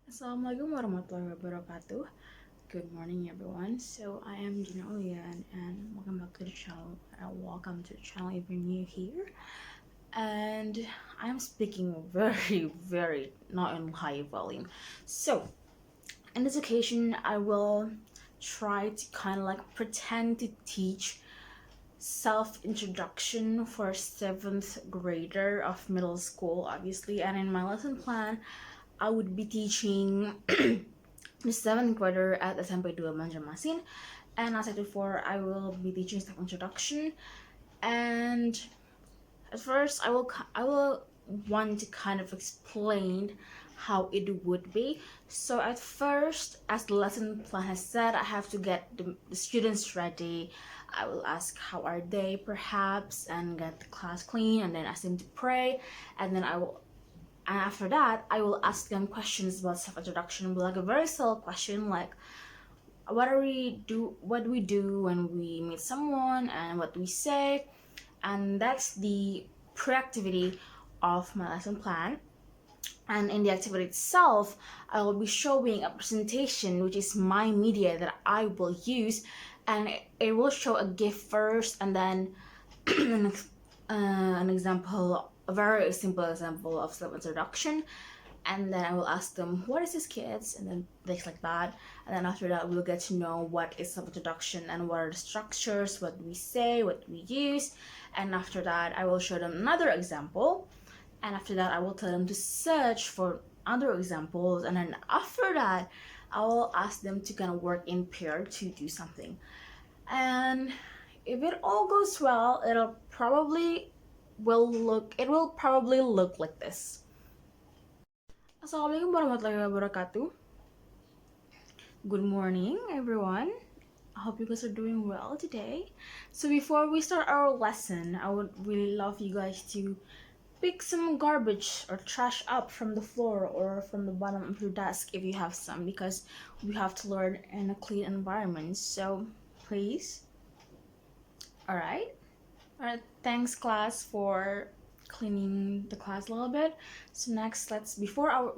Assalamualaikum warahmatullahi wabarakatuh. Good morning, everyone. So I am Dina Aulia, and welcome back to the channel. Welcome to the channel if you're new here. And I'm speaking very not in high volume. So in this occasion, I will try to kind of like pretend to teach self-introduction for 7th grader of middle school, obviously. And in my lesson plan, I would be teaching the 7th grader at SMP 2 Banjarmasin, and as I said before, I will be teaching self introduction. And at first, I will want to kind of explain how it would be. So at first, as the lesson plan has said, I have to get the students ready. I will ask how are they perhaps, and get the class clean, and then ask them to pray, and then and after that, I will ask them questions about self-introduction, like a very simple question, like what do we do when we meet someone, and what do we say. And that's the pre-activity of my lesson plan. And in the activity itself, I will be showing a presentation, which is my media that I will use, and it will show a gift first, and then an example, a very simple example of self-introduction, and then I will ask them, what is this, kids? And then things like that. And then after that, we'll get to know what is self-introduction and what are the structures, what we say, what we use. And after that, I will show them another example, and after that, I will tell them to search for other examples. And then after that, I will ask them to kind of work in pair to do something. And if it all goes well, it will probably look like this. Assalamualaikum warahmatullahi wabarakatuh. Good morning, everyone. I hope you guys are doing well today. So before we start our lesson, I would really love you guys to pick some garbage or trash up from the floor or from the bottom of your desk if you have some, because we have to learn in a clean environment. So please. All right, thanks class for cleaning the class a little bit. So next, we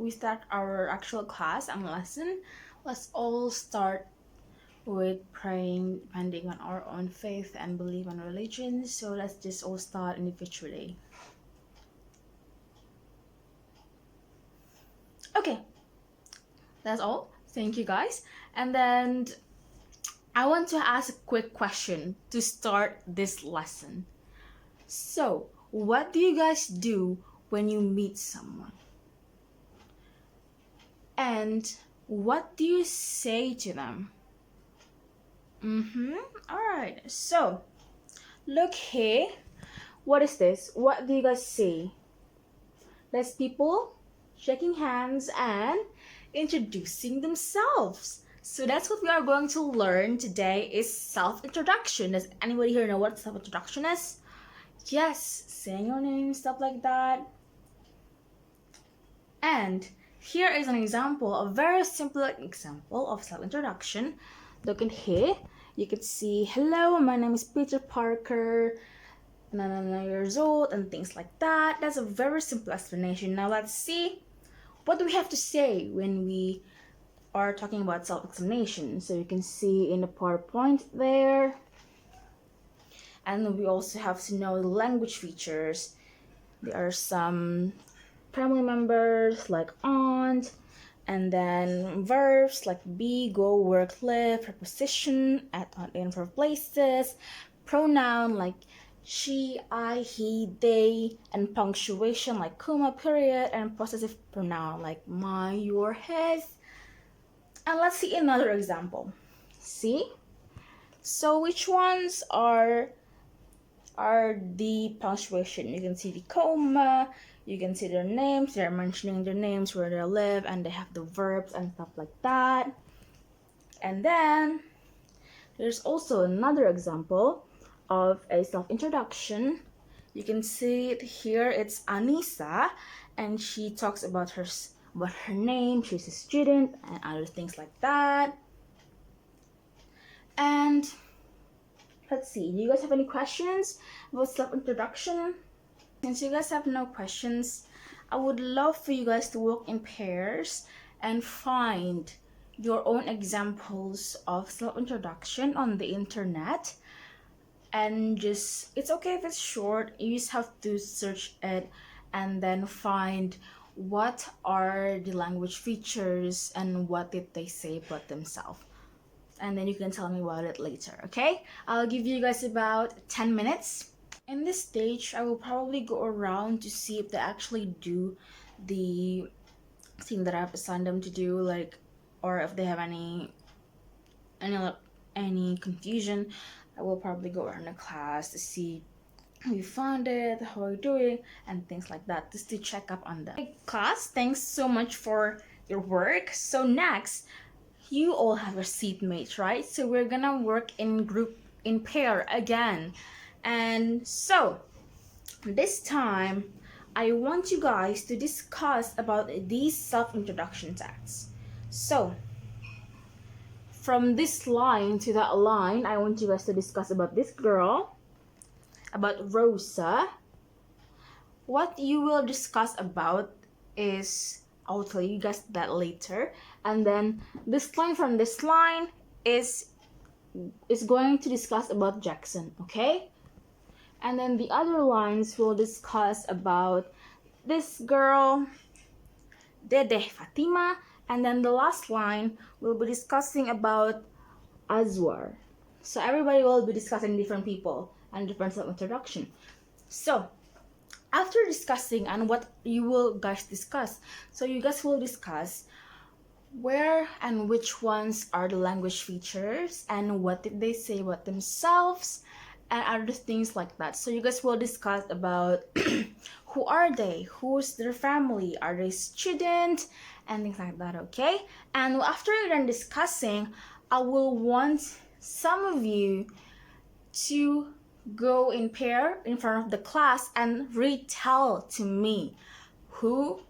start our actual class and lesson, let's all start with praying depending on our own faith and belief and religion. So let's just all start individually. Okay, that's all. Thank you guys. And then I want to ask a quick question to start this lesson. So, what do you guys do when you meet someone? And what do you say to them? Alright, so look here. What is this? What do you guys say? There's people shaking hands and introducing themselves. So that's what we are going to learn today, is self-introduction. Does anybody here know what self-introduction is? Yes, saying your name, stuff like that. And here is an example, a very simple example of self-introduction. Look in here, you can see, hello, my name is Peter Parker, 9 years old, and things like that. That's a very simple explanation. Now let's see, what do we have to say when we are talking about self-examination? So you can see in the PowerPoint there. And we also have to know the language features. There are some family members like aunt, and then verbs like be, go, work, live, preposition, at, on, in, for places, pronoun like she, I, he, they, and punctuation like comma, period, and possessive pronoun like my, your, his. And let's see another example. See? So which ones are the punctuation? You can see the comma, you can see their names, they're mentioning their names, where they live, and they have the verbs and stuff like that. And then there's also another example of a self-introduction. You can see it here, it's Anissa, and she talks about her name, she's a student, and other things like that. And let's see, do you guys have any questions about self-introduction? Since you guys have no questions, I would love for you guys to work in pairs and find your own examples of self-introduction on the internet, and just, it's okay if it's short, you just have to search it and then find what are the language features and what did they say about themselves, and then you can tell me about it later. Okay, I'll give you guys about 10 minutes. In this stage, I will probably go around to see if they actually do the thing that I've assigned them to do, like, or if they have any confusion. I will probably go around the class to see how you found it, how you're doing, and things like that, just to check up on them. Hey, class, thanks so much for your work. So next, you all have your seatmates, right? So we're gonna work in group, in pair again. And so this time, I want you guys to discuss about these self-introduction tags. So from this line to that line, I want you guys to discuss about this girl, about Rosa. What you will discuss about is, I will tell you guys that later. And then this line from this line is going to discuss about Jackson, okay? And then the other lines will discuss about this girl, Dede Fatima. And then the last line will be discussing about Azwar. So everybody will be discussing different people and different self-introduction. So after discussing and what you will guys discuss, so you guys will discuss where and which ones are the language features and what did they say about themselves and other things like that. So you guys will discuss about who are they, who's their family, are they student, and things like that, okay? And after you're done discussing, I will want some of you to go in pair in front of the class and retell to me who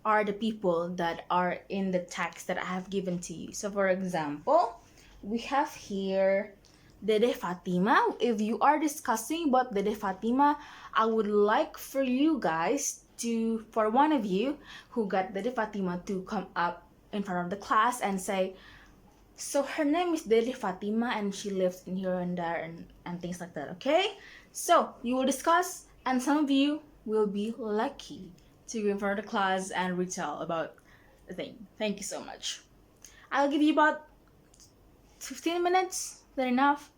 are the people that are in the text that I have given to you. So for example, we have here Dede Fatima. If you are discussing about Dede Fatima, I would like for you guys to, for one of you who got Dede Fatima, to come up in front of the class and say, so her name is Dede Fatima and she lives in here and there and things like that, okay? So you will discuss, and some of you will be lucky to go in front of the class and retell about the thing. Thank you so much. I'll give you about 15 minutes. Is that enough?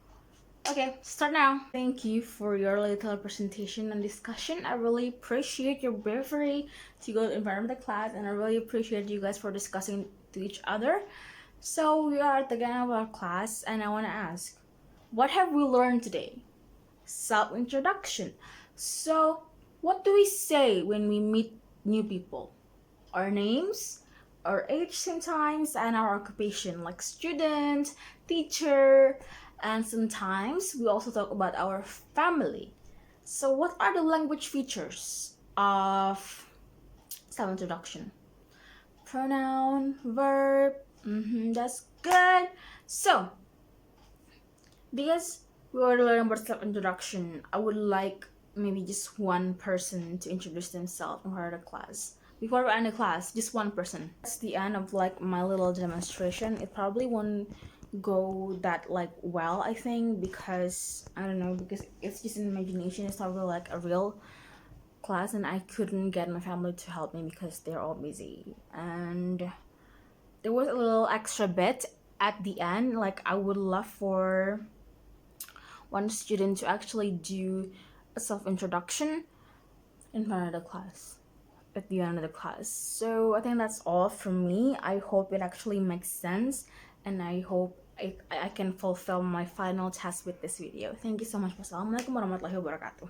Okay, start now. Thank you for your little presentation and discussion. I really appreciate your bravery to go in front of the class, and I really appreciate you guys for discussing to each other. So we are at the end of our class, and I want to ask, what have we learned today? Self-introduction. So what do we say when we meet new people? Our names, our age sometimes, and our occupation, like student, teacher, and sometimes we also talk about our family. So what are the language features of self-introduction? Pronoun, verb, that's good. So because we were learning about self-introduction, I would like maybe just one person to introduce themselves in front of the class. Before we end the class, just one person. That's the end of like my little demonstration. It probably won't go that like well, I think, because I don't know, because it's just an imagination. It's not really like a real class, and I couldn't get my family to help me because they're all busy. And there was a little extra bit at the end. Like, I would love for one student to actually do a self-introduction in front of the class at the end of the class. So I think that's all from me. I hope it actually makes sense, and I hope I can fulfill my final task with this video. Thank you so much. Wassalamualaikum warahmatullahi wabarakatuh.